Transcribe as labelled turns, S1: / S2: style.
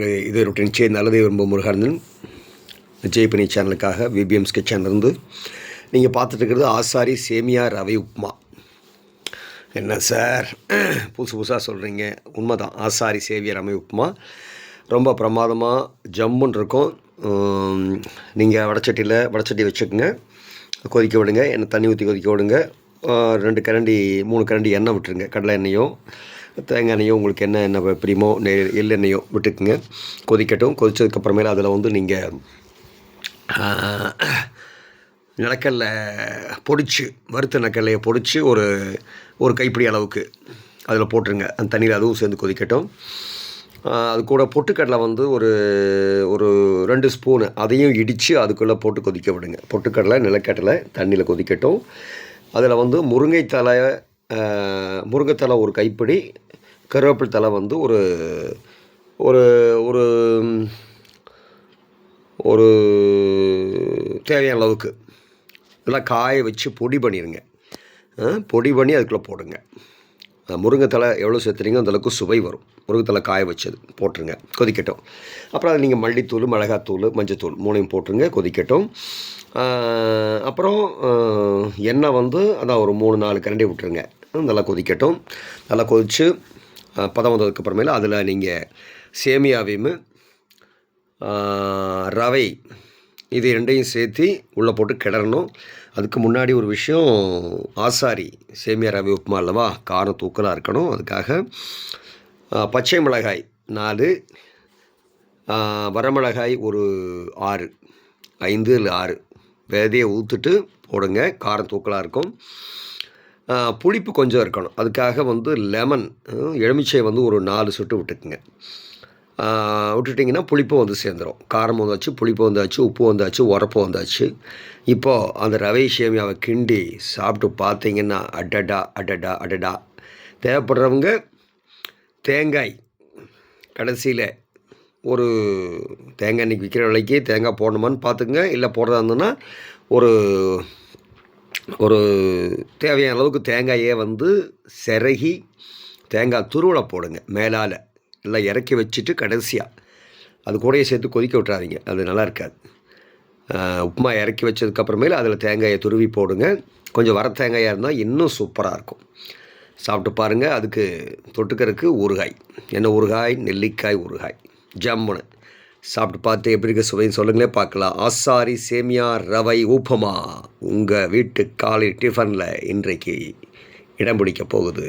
S1: நண்பர்களே, இது ரொட்டீன் சே நல்லதே விரும்ப முருகானந்தன் ஜெய்பனி சேனலுக்காக விபிஎம்ஸ்கே சேனல்லேருந்து நீங்கள் பார்த்துட்டு இருக்கிறது ஆசாரி சேமியா ரவை உப்புமா. என்ன சார் புதுசாக சொல்கிறீங்க? உண்மை தான். ஆசாரி சேமியா ரவை உப்புமா ரொம்ப பிரமாதமாக ஜம்முன்னு இருக்கும். நீங்கள் வடச்சட்டி வச்சுக்கோங்க, கொதிக்க விடுங்க, எண்ணெய் தண்ணி ஊற்றி கொதிக்க விடுங்க. 2 கரண்டி 3 கரண்டி எண்ணெய் விட்டுருங்க. கடலை எண்ணெயோ தேங்காய் எண்ணெயோ உங்களுக்கு என்ன எண்ணெய் பிரியமோ எள்ளெண்ணெயோ விட்டுக்குங்க. கொதிக்கட்டும். கொதித்ததுக்கப்புறமேல அதில் நீங்கள் நிலக்கடலை பொடிச்சு, வறுத்த நிலக்கடலையை பொடிச்சு ஒரு கைப்பிடி அளவுக்கு அதில் போட்டுருங்க. அந்த தண்ணியில் அதுவும் சேர்ந்து கொதிக்கட்டும். அது கூட பொட்டுக்கடலை ஒரு 2 ஸ்பூனு அதையும் இடித்து அதுக்குள்ளே போட்டு கொதிக்க விடுங்க. பொட்டுக்கடலை நிலக்கடலை தண்ணியில் கொதிக்கட்டும். அதில் முருங்கைத்தலை ஒரு கைப்பிடி, கருவேப்பிலை தலை ஒரு ஒரு ஒரு ஒரு தேவையான அளவுக்கு இதெல்லாம் காய வச்சு பொடி பண்ணிடுங்க. பொடி பண்ணி அதுக்குள்ளே போடுங்க. முருங்கைத்தலை எவ்வளோ சேர்த்துறீங்க அந்தளவுக்கு சுவை வரும். முருங்கைத்தலை காய வச்சது போட்டுருங்க. கொதிக்கட்டும். அப்புறம் அது நீங்கள் மல்லித்தூள், மிளகாத்தூள், மஞ்சத்தூள் 3 போட்டுருங்க. கொதிக்கட்டும். அப்புறம் எண்ணெய் அதான் ஒரு 3-4 கரண்டி விட்டுருங்க. நல்லா கொதிக்கட்டும். நல்லா கொதித்து பதம் வந்ததுக்கப்புறமேல அதில் நீங்கள் சேமியாவையும் ரவை இது 2ஐயும் சேர்த்து உள்ளே போட்டு கிளறணும். அதுக்கு முன்னாடி ஒரு விஷயம், ஆசாரி சேமியா ரவை உப்புமா அல்லவா, காரம் தூக்கலாக இருக்கணும். அதுக்காக பச்சை மிளகாய் 4, வரமிளகாய் ஒரு 6, 5 இல்லை 6 விதையை ஊற்றுட்டு போடுங்க. காரம் தூக்கலாக இருக்கும். புளிப்பு கொஞ்சம் இருக்கணும். அதுக்காக லெமன் எலுமிச்சை ஒரு 4 சொட்டு விட்டுக்குங்க. விட்டுட்டிங்கன்னா புளிப்பு சேர்ந்துடும். காரம் வந்தாச்சு, புளிப்பு வந்தாச்சு, உப்பு வந்தாச்சு, உரப்பு வந்தாச்சு. இப்போது அந்த ரவை சேமியாவை கிண்டி சாப்பிட்டு பார்த்தீங்கன்னா அடடா அடடா அடடா. தேவைப்படுறவங்க தேங்காய் கடைசியில் ஒரு தேங்காய் இன்றைக்கி விற்கிற விலைக்கு தேங்காய் போடணுமான்னு பார்த்துக்குங்க. இல்லை போடுறதா இருந்ததுன்னா ஒரு தேவையான அளவுக்கு தேங்காயை சிரகி தேங்காய் துருவலை போடுங்க மேலால். எல்லாம் இறக்கி வச்சுட்டு கடைசியாக அது கூடயே சேர்த்து கொதிக்க விட்றாதீங்க, அது நல்லா இருக்காது. உப்புமா இறக்கி வச்சதுக்கப்புறமேல அதில் தேங்காயை துருவி போடுங்க. கொஞ்சம் வர தேங்காயாக இருந்தால் இன்னும் சூப்பராக இருக்கும். சாப்பிட்டு பாருங்கள். அதுக்கு தொட்டுக்கிறதுக்கு ஊறுகாய், என்ன ஊறுகாய்? நெல்லிக்காய் ஊறுகாய். ஜம்முன்னு சாப்பிட்டு பார்த்து எப்படி இருக்க சுவைன்னு சொல்லுங்களே பார்க்கலாம். ஆசாரி சேமியா ரவை உப்புமா உங்கள் வீட்டு காலை டிஃபனில் இன்றைக்கு இடம் பிடிக்க போகுது.